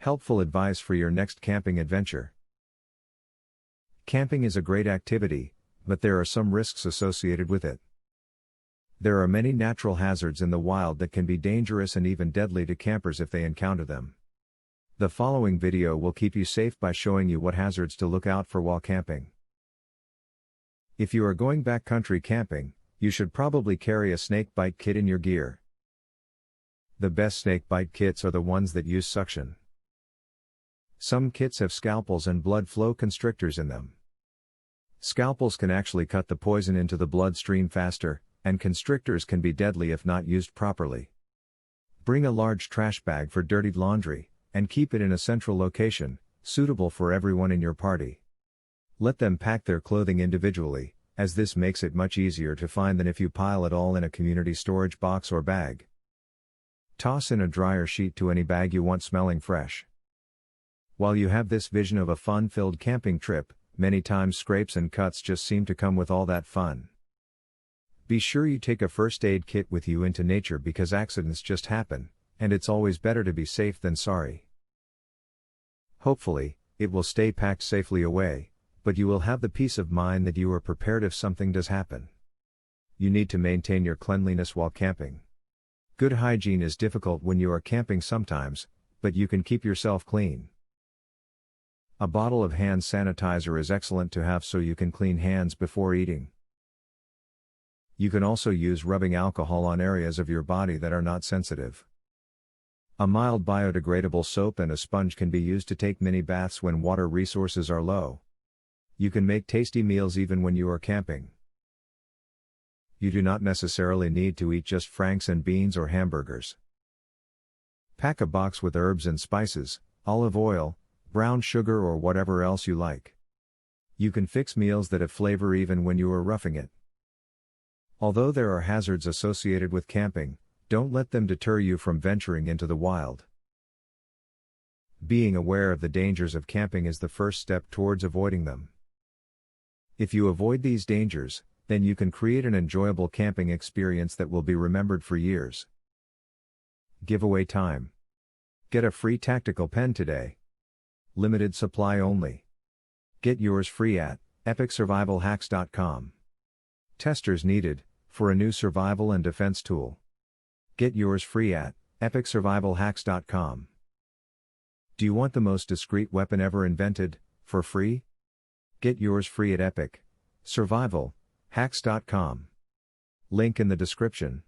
Helpful advice for your next camping adventure. Camping is a great activity, but there are some risks associated with it. There are many natural hazards in the wild that can be dangerous and even deadly to campers if they encounter them. The following video will keep you safe by showing you what hazards to look out for while camping. If you are going backcountry camping, you should probably carry a snake bite kit in your gear. The best snake bite kits are the ones that use suction. Some kits have scalpels and blood flow constrictors in them. Scalpels can actually cut the poison into the bloodstream faster, and constrictors can be deadly if not used properly. Bring a large trash bag for dirtied laundry, and keep it in a central location, suitable for everyone in your party. Let them pack their clothing individually, as this makes it much easier to find than if you pile it all in a community storage box or bag. Toss in a dryer sheet to any bag you want smelling fresh. While you have this vision of a fun-filled camping trip, many times scrapes and cuts just seem to come with all that fun. Be sure you take a first aid kit with you into nature because accidents just happen, and it's always better to be safe than sorry. Hopefully, it will stay packed safely away, but you will have the peace of mind that you are prepared if something does happen. You need to maintain your cleanliness while camping. Good hygiene is difficult when you are camping sometimes, but you can keep yourself clean. A bottle of hand sanitizer is excellent to have so you can clean hands before eating. You can also use rubbing alcohol on areas of your body that are not sensitive. A mild biodegradable soap and a sponge can be used to take mini baths when water resources are low. You can make tasty meals even when you are camping. You do not necessarily need to eat just franks and beans or hamburgers. Pack a box with herbs and spices, olive oil, brown sugar or whatever else you like. You can fix meals that have flavor even when you are roughing it. Although there are hazards associated with camping, don't let them deter you from venturing into the wild. Being aware of the dangers of camping is the first step towards avoiding them. If you avoid these dangers, then you can create an enjoyable camping experience that will be remembered for years. Giveaway time. Get a free tactical pen today. Limited supply only. Get yours free at epicsurvivalhacks.com. Testers needed for a new survival and defense tool. Get yours free at epicsurvivalhacks.com. Do you want the most discreet weapon ever invented, for free? Get yours free at epicsurvivalhacks.com. Link in the description.